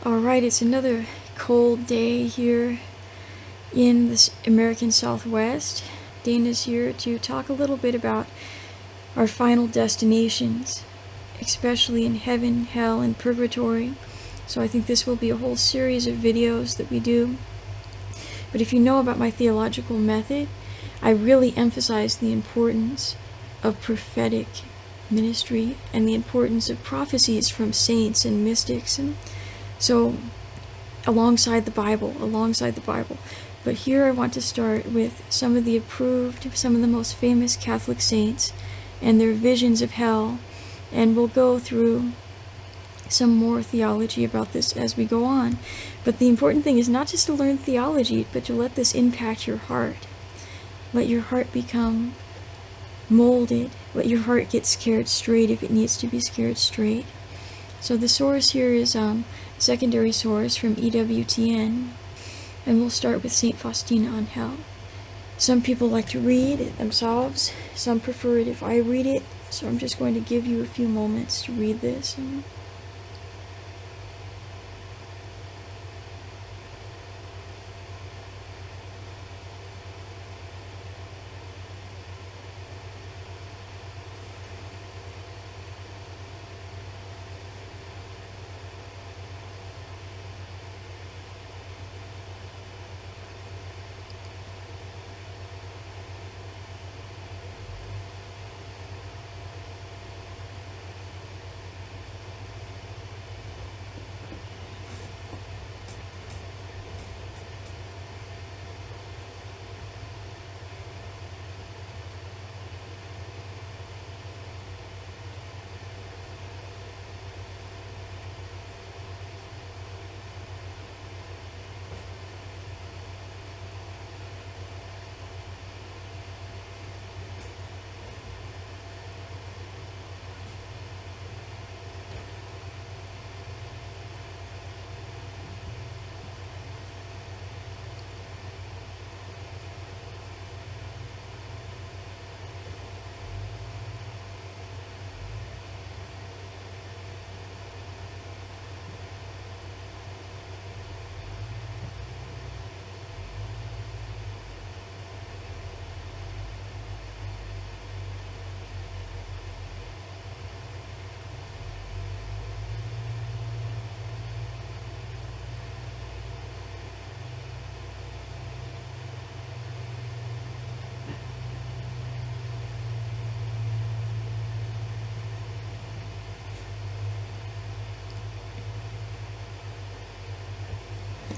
Alright, it's another cold day here in the American Southwest. Dana's here to talk a little bit about our final destinations, especially in heaven, hell, and purgatory. So I think this will be a whole series of videos that we do. But if you know about my theological method, I really emphasize the importance of prophetic ministry and the importance of prophecies from saints and mystics, and so alongside the Bible. But here I want to start with some of the most famous Catholic saints and their visions of hell, and we'll go through some more theology about this as we go on. But the important thing is not just to learn theology, but to let this impact your heart. Let your heart become molded. Let your heart get scared straight if it needs to be scared straight. So the source here is secondary source from EWTN, and we'll start with St. Faustina on hell. Some people like to read it themselves, some prefer it if I read it, so I'm just going to give you a few moments to read this.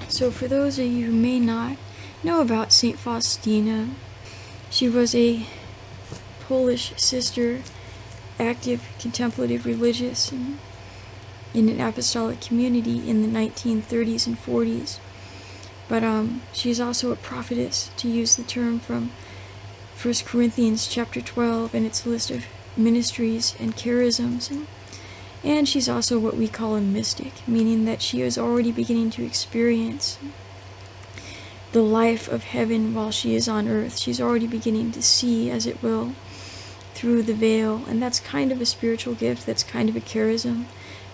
So for those of you who may not know about St. Faustina, she was a Polish sister, active contemplative religious in an apostolic community in the 1930s and 40s. But she's also a prophetess, to use the term from 1 Corinthians chapter 12 and its list of ministries and charisms. And she's also what we call a mystic, meaning that she is already beginning to experience the life of heaven while she is on earth. She's already beginning to see, as it will, through the veil. And that's kind of a spiritual gift, that's kind of a charism.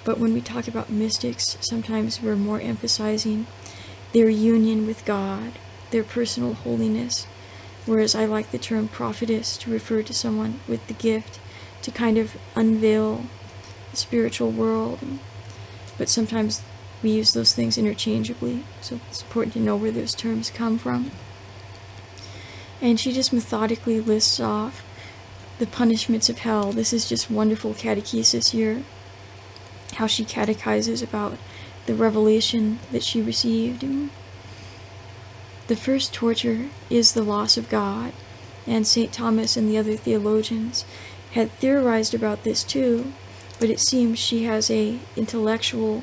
But when we talk about mystics, sometimes we're more emphasizing their union with God, their personal holiness. Whereas I like the term prophetess to refer to someone with the gift to kind of unveil spiritual world, but sometimes we use those things interchangeably, so it's important to know where those terms come from. And she just methodically lists off the punishments of hell. This is just wonderful catechesis here, how she catechizes about the revelation that she received. The first torture is the loss of God, and St. Thomas and the other theologians had theorized about this too, but it seems she has a intellectual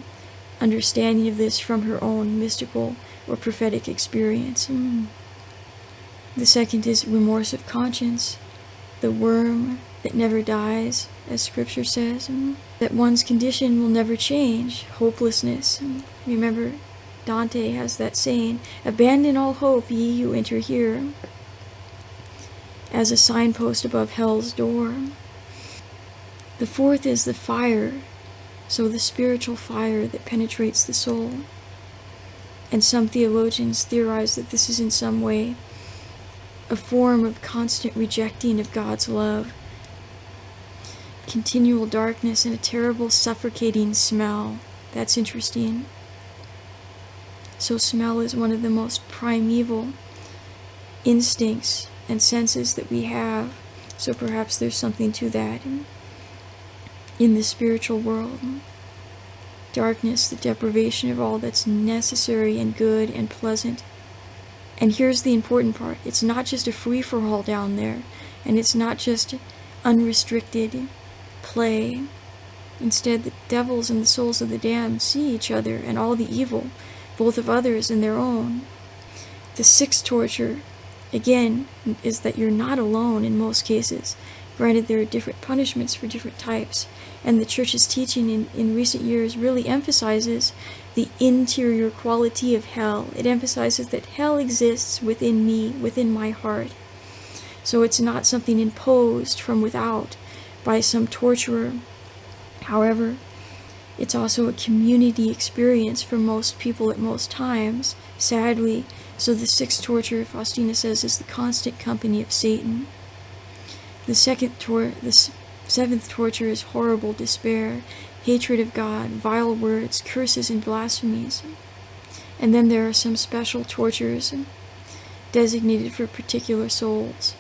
understanding of this from her own mystical or prophetic experience. The second is remorse of conscience, the worm that never dies, as scripture says, that one's condition will never change, hopelessness. Remember, Dante has that saying, "Abandon all hope, ye who enter here," as a signpost above hell's door. The fourth is the fire So the spiritual fire that penetrates the soul. And some theologians theorize that this is in some way a form of constant rejecting of God's love, continual darkness, and a terrible suffocating smell. That's interesting. So smell is one of the most primeval instincts and senses that we have. So perhaps there's something to that in the spiritual world. Darkness, the deprivation of all that's necessary and good and pleasant. And here's the important part. It's not just a free-for-all down there, and it's not just unrestricted play. Instead, the devils and the souls of the damned see each other and all the evil, both of others and their own. The sixth torture, again, is that you're not alone in most cases. Granted, there are different punishments for different types, and the Church's teaching in recent years really emphasizes the interior quality of hell. It emphasizes that hell exists within me, within my heart. So it's not something imposed from without by some torturer. However, it's also a community experience for most people at most times, sadly. So the sixth torture, Faustina says, is the constant company of Satan. The seventh torture is horrible despair, hatred of God, vile words, curses, and blasphemies. And then there are some special tortures designated for particular souls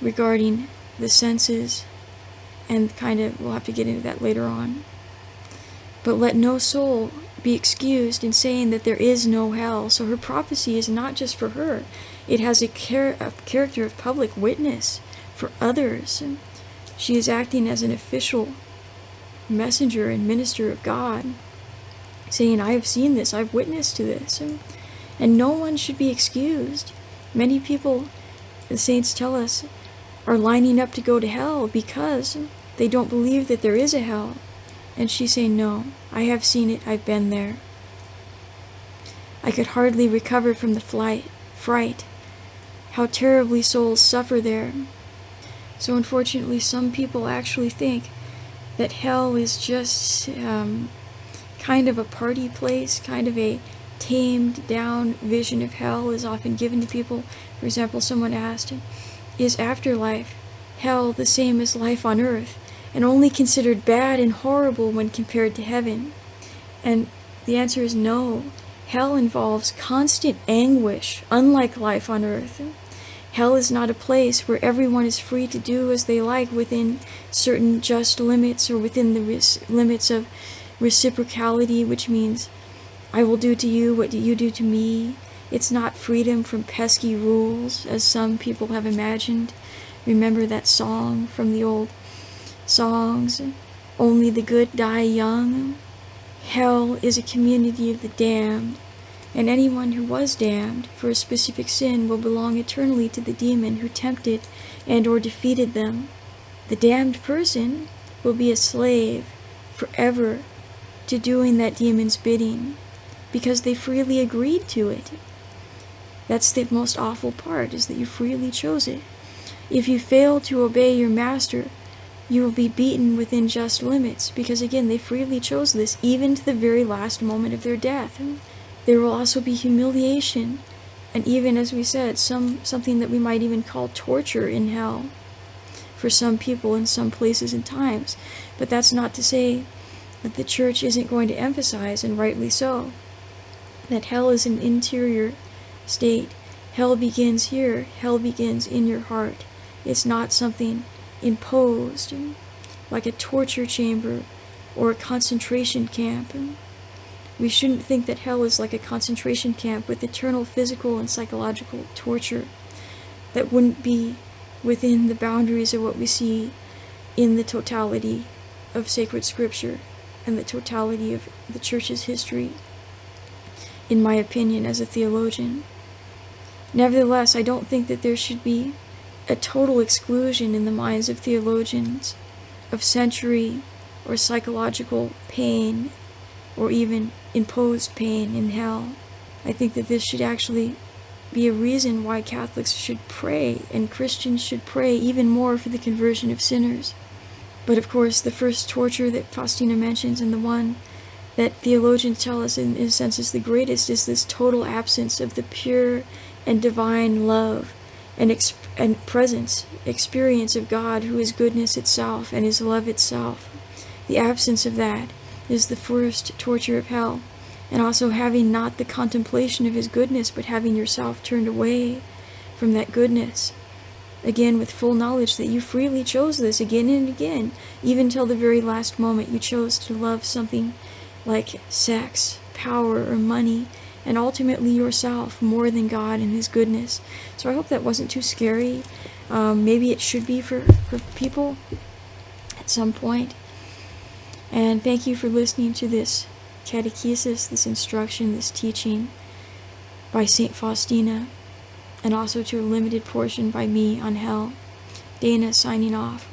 regarding the senses, and we'll have to get into that later on. But let no soul be excused in saying that there is no hell. So her prophecy is not just for her. It has a character of public witness for others. She is acting as an official messenger and minister of God, saying, I have seen this, I've witnessed to this, and no one should be excused. Many people, the saints tell us, are lining up to go to hell because they don't believe that there is a hell. And she's saying, no, I have seen it, I've been there. I could hardly recover from the fright. How terribly souls suffer there. So unfortunately, some people actually think that hell is just kind of a party place, kind of a tamed down vision of hell is often given to people. For example, someone asked, is afterlife, hell, the same as life on earth, and only considered bad and horrible when compared to heaven? And the answer is no. Hell involves constant anguish, unlike life on earth. Hell is not a place where everyone is free to do as they like within certain just limits, or within the limits of reciprocality, which means I will do to you what you do to me. It's not freedom from pesky rules, as some people have imagined. Remember that song from the old songs, Only the Good Die Young? Hell is a community of the damned, and anyone who was damned for a specific sin will belong eternally to the demon who tempted and or defeated them. The damned person will be a slave forever to doing that demon's bidding, because they freely agreed to it. That's the most awful part, is that you freely chose it. If you fail to obey your master, you will be beaten within just limits, because again, they freely chose this, even to the very last moment of their death. There will also be humiliation, and even, as we said, something that we might even call torture in hell for some people in some places and times. But that's not to say that the Church isn't going to emphasize, and rightly so, that hell is an interior state. Hell begins here. Hell begins in your heart. It's not something imposed, like a torture chamber or a concentration camp. We shouldn't think that hell is like a concentration camp with eternal physical and psychological torture. That wouldn't be within the boundaries of what we see in the totality of sacred scripture and the totality of the Church's history, in my opinion as a theologian. Nevertheless, I don't think that there should be a total exclusion in the minds of theologians of sensory or psychological pain, or even imposed pain in hell. I think that this should actually be a reason why Catholics should pray, and Christians should pray even more for the conversion of sinners. But of course, the first torture that Faustina mentions, and the one that theologians tell us in a sense is the greatest, is this total absence of the pure and divine love and presence, experience of God, who is goodness itself and is love itself. The absence of that is the first torture of hell. And also having not the contemplation of his goodness, but having yourself turned away from that goodness. Again, with full knowledge that you freely chose this again and again, even till the very last moment you chose to love something like sex, power, or money, and ultimately yourself more than God and his goodness. So I hope that wasn't too scary. Maybe it should be for people at some point. And thank you for listening to this catechesis, this instruction, this teaching by St. Faustina, and also to a limited portion by me on hell. Dana signing off.